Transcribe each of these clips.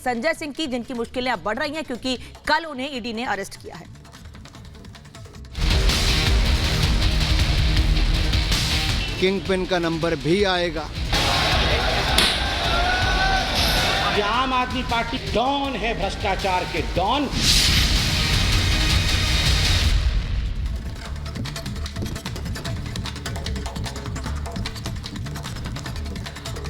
संजय सिंह की, जिनकी मुश्किलें अब बढ़ रही हैं क्योंकि कल उन्हें ईडी ने अरेस्ट किया है। किंग पिन का नंबर भी आएगा। आम आदमी पार्टी डॉन है, भ्रष्टाचार के डॉन।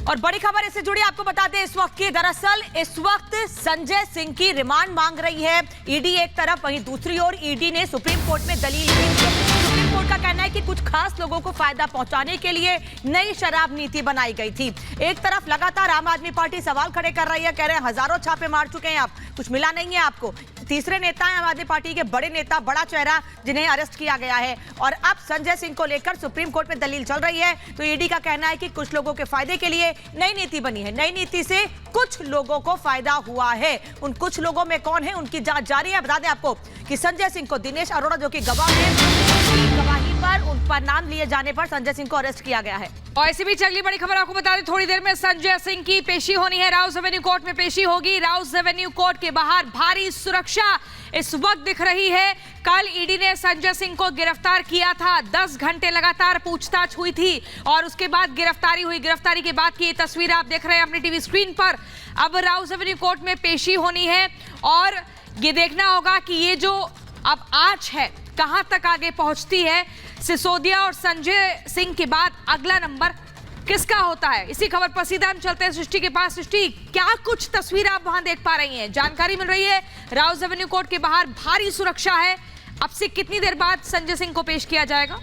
और बड़ी खबर इससे जुड़ी आपको बताते हैं इस वक्त की। दरअसल इस वक्त संजय सिंह की रिमांड मांग रही है ईडी एक तरफ, वहीं दूसरी ओर ईडी ने सुप्रीम कोर्ट में दलील दी। सुप्रीम कोर्ट का कहना है कि कुछ खास लोगों को फायदा पहुंचाने के लिए नई शराब नीति बनाई गई थी। एक तरफ लगातार आम आदमी पार्टी सवाल खड़े कर रही है, कह रहे हैं हजारों छापे मार चुके हैं आप, कुछ मिला नहीं है आपको। तीसरे नेता हैं आम आदमी पार्टी के बड़े नेता, बड़ा चेहरा, जिन्हें अरेस्ट किया गया है। और अब संजय सिंह को लेकर सुप्रीम कोर्ट में दलील चल रही है। तो ईडी का कहना है कि कुछ लोगों के फायदे के लिए नई नीति बनी है, नई नीति से कुछ लोगों को फायदा हुआ है। उन कुछ लोगों में कौन है, उनकी जांच जारी है। बता दें आपको कि संजय सिंह को दिनेश अरोड़ा, जो कि गवाह है, गवाही पर उन पर नाम लिए जाने पर संजय सिंह को अरेस्ट किया गया है। और ऐसी भी अगली बड़ी खबर आपको बता दें, थोड़ी देर में संजय सिंह की पेशी होनी है, राउस एवेन्यू कोर्ट में पेशी होगी। राउस एवेन्यू कोर्ट के बाहर भारी सुरक्षा इस वक्त दिख रही है। कल ईडी ने संजय सिंह को गिरफ्तार किया था, 10 घंटे लगातार पूछताछ हुई थी और उसके बाद गिरफ्तारी हुई। गिरफ्तारी के बाद की ये तस्वीर आप देख रहे हैं अपनी टीवी स्क्रीन पर। अब राउस एवेन्यू कोर्ट में पेशी होनी है और ये देखना होगा कि ये जो अब आंच है कहां तक आगे पहुंचती है। सिसोदिया और संजय सिंह के बाद अगला नंबर किसका होता है? इसी खबर पर सीधा हम चलते हैं सृष्टि के पास। सृष्टि, क्या कुछ तस्वीर आप वहां देख पा रही हैं? जानकारी मिल रही है राउस एवेन्यू कोर्ट के बाहर भारी सुरक्षा है। अब से कितनी देर बाद संजय सिंह को पेश किया जाएगा?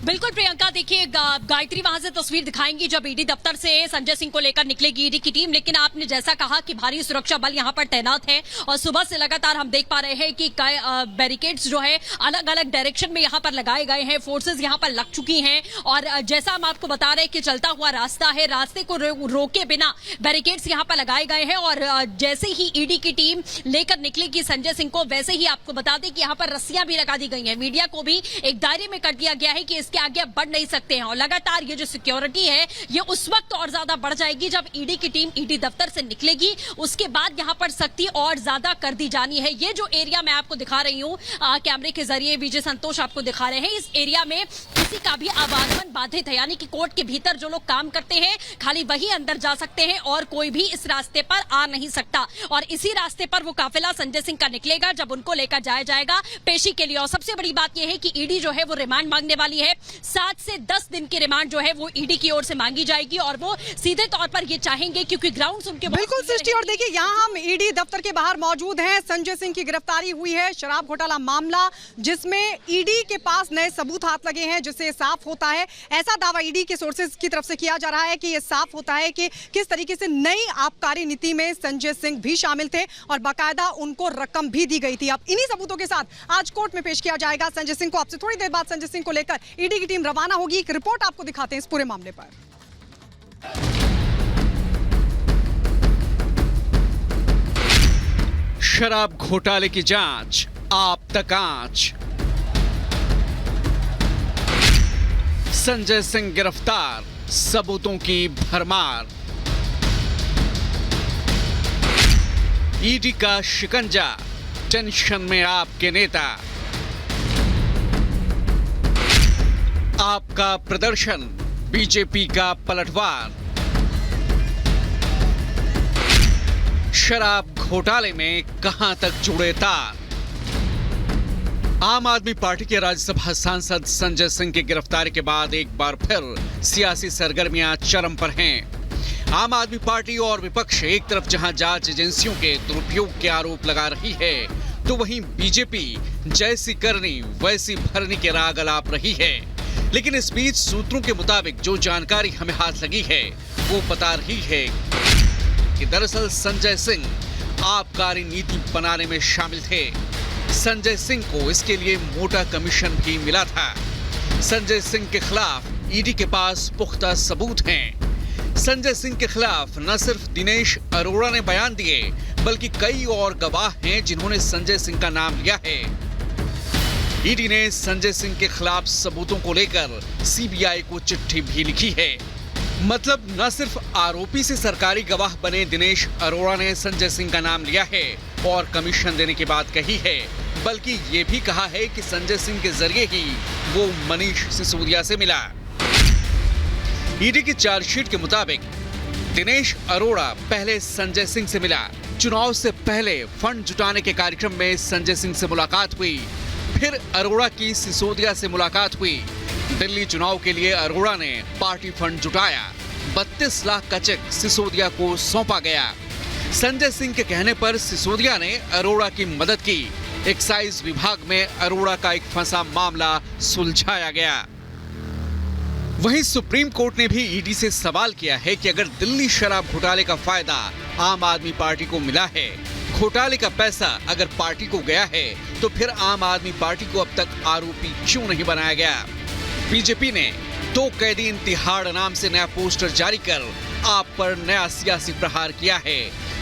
बिल्कुल प्रियंका, देखिए गायत्री वहां से तस्वीर दिखाएंगी जब ईडी दफ्तर से संजय सिंह को लेकर निकलेगी ईडी की टीम। लेकिन आपने जैसा कहा कि भारी सुरक्षा बल यहां पर तैनात है और सुबह से लगातार हम देख पा रहे हैं कि बैरिकेड्स जो है अलग अलग डायरेक्शन में यहां पर लगाए गए हैं, फोर्सेज यहां पर लग चुकी हैं। और जैसा हम आपको बता रहे हैं कि चलता हुआ रास्ता है, रास्ते को रोके बिना बैरिकेड्स यहां पर लगाए गए हैं। और जैसे ही ईडी की टीम लेकर निकलेगी संजय सिंह को, वैसे ही आपको बता दें कि यहां पर रस्सियां भी लगा दी गई हैं। मीडिया को भी एक दायरे में कर दिया गया है कि के आगे बढ़ नहीं सकते हैं। और लगातार ये जो सिक्योरिटी है ये उस वक्त और ज्यादा बढ़ जाएगी जब ईडी की टीम ईडी दफ्तर से निकलेगी। उसके बाद यहां पर सख्ती और ज्यादा कर दी जानी है। ये जो एरिया मैं आपको दिखा रही हूं कैमरे के जरिए, विजय संतोष आपको दिखा रहे हैं, इस एरिया में किसी का भी आवागमन बाधित है। यानी कि कोर्ट के भीतर जो लोग काम करते हैं खाली वही अंदर जा सकते हैं और कोई भी इस रास्ते पर आ नहीं सकता। और इसी रास्ते पर वो काफिला संजय सिंह का निकलेगा जब उनको लेकर जाया जाएगा पेशी के लिए। और सबसे बड़ी बात यह है कि ईडी जो है वो रिमांड मांगने वाली है। 7 से 10 दिन की रिमांड जो है वो ईडी की ओर से मांगी जाएगी और वो सीधे तौर पर ये चाहेंगे क्योंकि ग्राउंड्स उनके बिल्कुल सृष्टि। और देखिए यहाँ हम ईडी दफ्तर के बाहर मौजूद हैं। संजय सिंह की गिरफ्तारी हुई है, शराब घोटाला मामला जिसमें ईडी के पास नए सबूत हाथ लगे हैं, जिससे साफ होता है, ऐसा दावा ईडी के सोर्सेज की तरफ से किया जा रहा है कि ये साफ होता है कि किस तरीके से नई आबकारी नीति में संजय सिंह भी शामिल थे और बाकायदा उनको रकम भी दी गई थी। अब इन्हीं सबूतों के साथ आज कोर्ट में पेश किया जाएगा संजय सिंह को। आपसे थोड़ी देर बाद संजय सिंह को लेकर ईडी की टीम रवाना होगी। एक रिपोर्ट आपको दिखाते हैं इस पूरे मामले पर। शराब घोटाले की जांच आप तक आंच। संजय सिंह गिरफ्तार, सबूतों की भरमार। ईडी का शिकंजा, टेंशन में आपके नेता। आपका प्रदर्शन, बीजेपी का पलटवार। शराब घोटाले में कहां तक जुड़े तार। आम आदमी पार्टी के राज्यसभा सांसद संजय सिंह की गिरफ्तारी के बाद एक बार फिर सियासी सरगर्मियां चरम पर हैं। आम आदमी पार्टी और विपक्ष एक तरफ जहां जांच एजेंसियों के दुरुपयोग के आरोप लगा रही है, तो वहीं बीजेपी जैसी करनी वैसी भरनी के राग अलाप रही है। लेकिन इस बीच सूत्रों के मुताबिक जो जानकारी हमें हाथ लगी है वो बता रही है कि दरअसल संजय सिंह आबकारी नीति बनाने में शामिल थे। संजय सिंह को इसके लिए मोटा कमीशन भी मिला था। संजय सिंह के खिलाफ ईडी के पास पुख्ता सबूत हैं। संजय सिंह के खिलाफ न सिर्फ दिनेश अरोड़ा ने बयान दिए, बल्कि कई और गवाह हैं जिन्होंने संजय सिंह का नाम लिया है। ईडी ने संजय सिंह के खिलाफ सबूतों को लेकर सीबीआई को चिट्ठी भी लिखी है। मतलब न सिर्फ आरोपी से सरकारी गवाह बने दिनेश अरोड़ा ने संजय सिंह का नाम लिया है और कमीशन देने की बात कही है, बल्कि ये भी कहा है कि संजय सिंह के जरिए ही वो मनीष सिसोदिया से मिला। ईडी की चार्जशीट के मुताबिक दिनेश अरोड़ा पहले संजय सिंह से मिला। चुनाव से पहले फंड जुटाने के कार्यक्रम में संजय सिंह से मुलाकात हुई। फिर अरोड़ा की सिसोदिया से मुलाकात हुई। दिल्ली चुनाव के लिए अरोड़ा ने पार्टी फंड जुटाया। 32 लाख का चेक सिसोदिया को सौंपा गया। संजय सिंह के कहने पर सिसोदिया ने अरोड़ा की मदद की। एक्साइज विभाग में अरोड़ा का एक फंसा मामला सुलझाया गया। वहीं सुप्रीम कोर्ट ने भी ईडी से सवाल किया है कि अगर दिल्ली शराब घोटाले का फायदा आम आदमी पार्टी को मिला है, घोटाले का पैसा अगर पार्टी को गया है, तो फिर आम आदमी पार्टी को अब तक आरोपी क्यों नहीं बनाया गया? बीजेपी ने 2 कैदी इन तिहाड़ नाम से नया पोस्टर जारी कर आप पर नया सियासी प्रहार किया है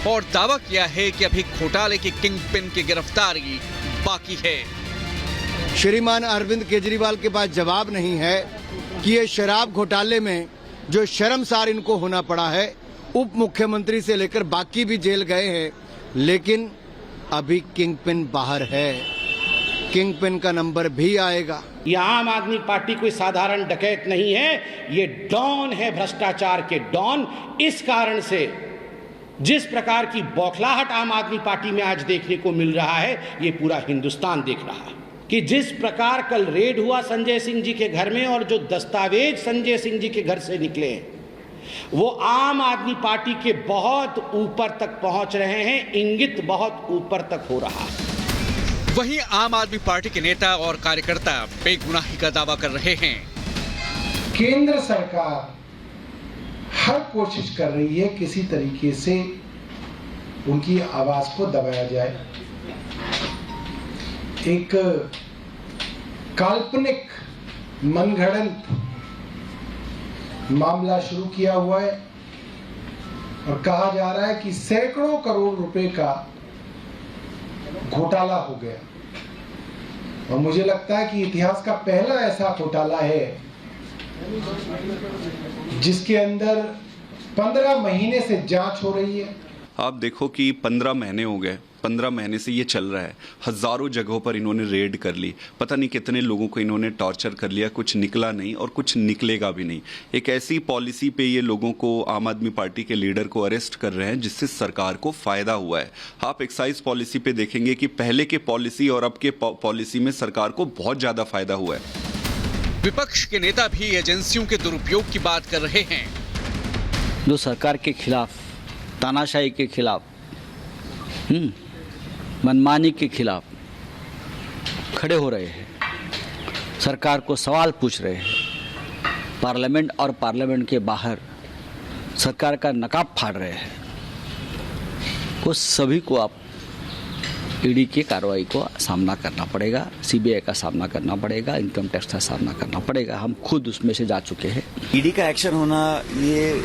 और दावा किया है कि अभी घोटाले के किंग पिन की गिरफ्तारी बाकी है। श्रीमान अरविंद केजरीवाल के पास जवाब नहीं है कि ये शराब घोटाले में जो शर्मसार इनको होना पड़ा है, उप मुख्यमंत्री से लेकर बाकी भी जेल गए हैं, लेकिन अभी किंग पिन बाहर है। किंग पिन का नंबर भी आएगा। ये आम आदमी पार्टी कोई साधारण डकैत नहीं है, ये डॉन है, भ्रष्टाचार के डॉन। इस कारण से जिस प्रकार की बौखलाहट आम आदमी पार्टी में आज देखने को मिल रहा है, ये पूरा हिंदुस्तान देख रहा है कि जिस प्रकार कल रेड हुआ संजय सिंह जी के घर में और जो दस्तावेज संजय सिंह जी के घर से निकले वो आम आदमी पार्टी के बहुत ऊपर तक पहुंच रहे हैं, इंगित बहुत ऊपर तक हो रहा है। वहीं आम आदमी पार्टी के नेता और कार्यकर्ता बेगुनाही का दावा कर रहे हैं। केंद्र सरकार हर कोशिश कर रही है किसी तरीके से उनकी आवाज को दबाया जाए। एक काल्पनिक मनगढ़ंत मामला शुरू किया हुआ है और कहा जा रहा है कि सैकड़ों करोड़ रुपए का घोटाला हो गया। और मुझे लगता है कि इतिहास का पहला ऐसा घोटाला है जिसके अंदर 15 महीने से जांच हो रही है। आप देखो कि 15 महीने हो गए, 15 महीने से ये चल रहा है। हजारों जगहों पर इन्होंने रेड कर ली, पता नहीं कितने लोगों को इन्होंने टॉर्चर कर लिया, कुछ निकला नहीं और कुछ निकलेगा भी नहीं। एक ऐसी पॉलिसी पे ये लोगों को, आम आदमी पार्टी के लीडर को अरेस्ट कर रहे हैं जिससे सरकार को फायदा हुआ है। आप एक्साइज पॉलिसी पे देखेंगे कि पहले के पॉलिसी और अब के पॉलिसी में सरकार को बहुत ज्यादा फायदा हुआ है। विपक्ष के नेता भी एजेंसियों के दुरुपयोग की बात कर रहे हैं। जो सरकार के खिलाफ, तानाशाही के खिलाफ, मनमानी के खिलाफ खड़े हो रहे हैं, सरकार को सवाल पूछ रहे हैं, पार्लियामेंट और पार्लियामेंट के बाहर सरकार का नकाब फाड़ रहे हैं, उस सभी को आप ईडी की कार्रवाई को सामना करना पड़ेगा, सीबीआई का सामना करना पड़ेगा, इनकम टैक्स का सामना करना पड़ेगा। हम खुद उसमें से जा चुके हैं। ईडी का एक्शन होना, ये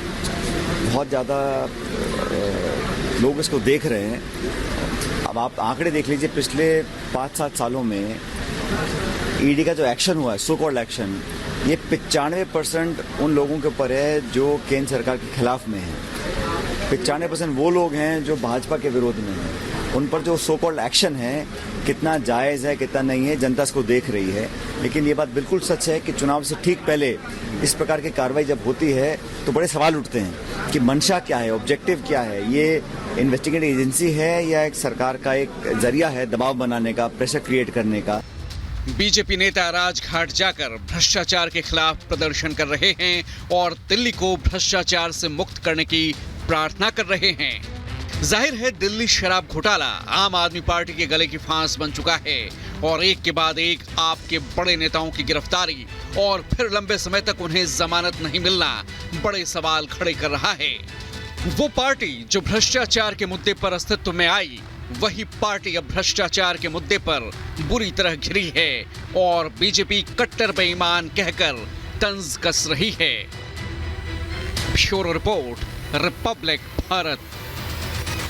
बहुत ज़्यादा लोग इसको देख रहे हैं। अब आप आंकड़े देख लीजिए, पिछले 5-7 सालों में ईडी का जो एक्शन हुआ है, सो कॉल्ड एक्शन, ये 95% उन लोगों के ऊपर है जो केंद्र सरकार के खिलाफ में है। 95% वो लोग हैं जो भाजपा के विरोध में हैं। उन पर जो सो कॉल्ड एक्शन है, कितना जायज़ है कितना नहीं है, जनता इसको देख रही है। लेकिन ये बात बिल्कुल सच है कि चुनाव से ठीक पहले इस प्रकार की कार्रवाई जब होती है तो बड़े सवाल उठते हैं कि मंशा क्या है, ऑब्जेक्टिव क्या है। ये इन्वेस्टिगेटिव एजेंसी है या एक सरकार का एक जरिया है दबाव बनाने का, प्रेशर क्रिएट करने का। बीजेपी नेता राजघाट जाकर भ्रष्टाचार के खिलाफ प्रदर्शन कर रहे हैं और दिल्ली को भ्रष्टाचार से मुक्त करने की प्रार्थना कर रहे हैं। जाहिर है दिल्ली शराब घोटाला आम आदमी पार्टी के गले की फांस बन चुका है और एक के बाद एक आपके बड़े नेताओं की गिरफ्तारी और फिर लंबे समय तक उन्हें जमानत नहीं मिलना बड़े सवाल खड़े कर रहा है। वो पार्टी जो भ्रष्टाचार के मुद्दे पर अस्तित्व में आई, वही पार्टी अब भ्रष्टाचार के मुद्दे पर बुरी तरह घिरी है और बीजेपी कट्टर बेईमान कहकर तंज कस रही है। Bureau report, Republic Bharat.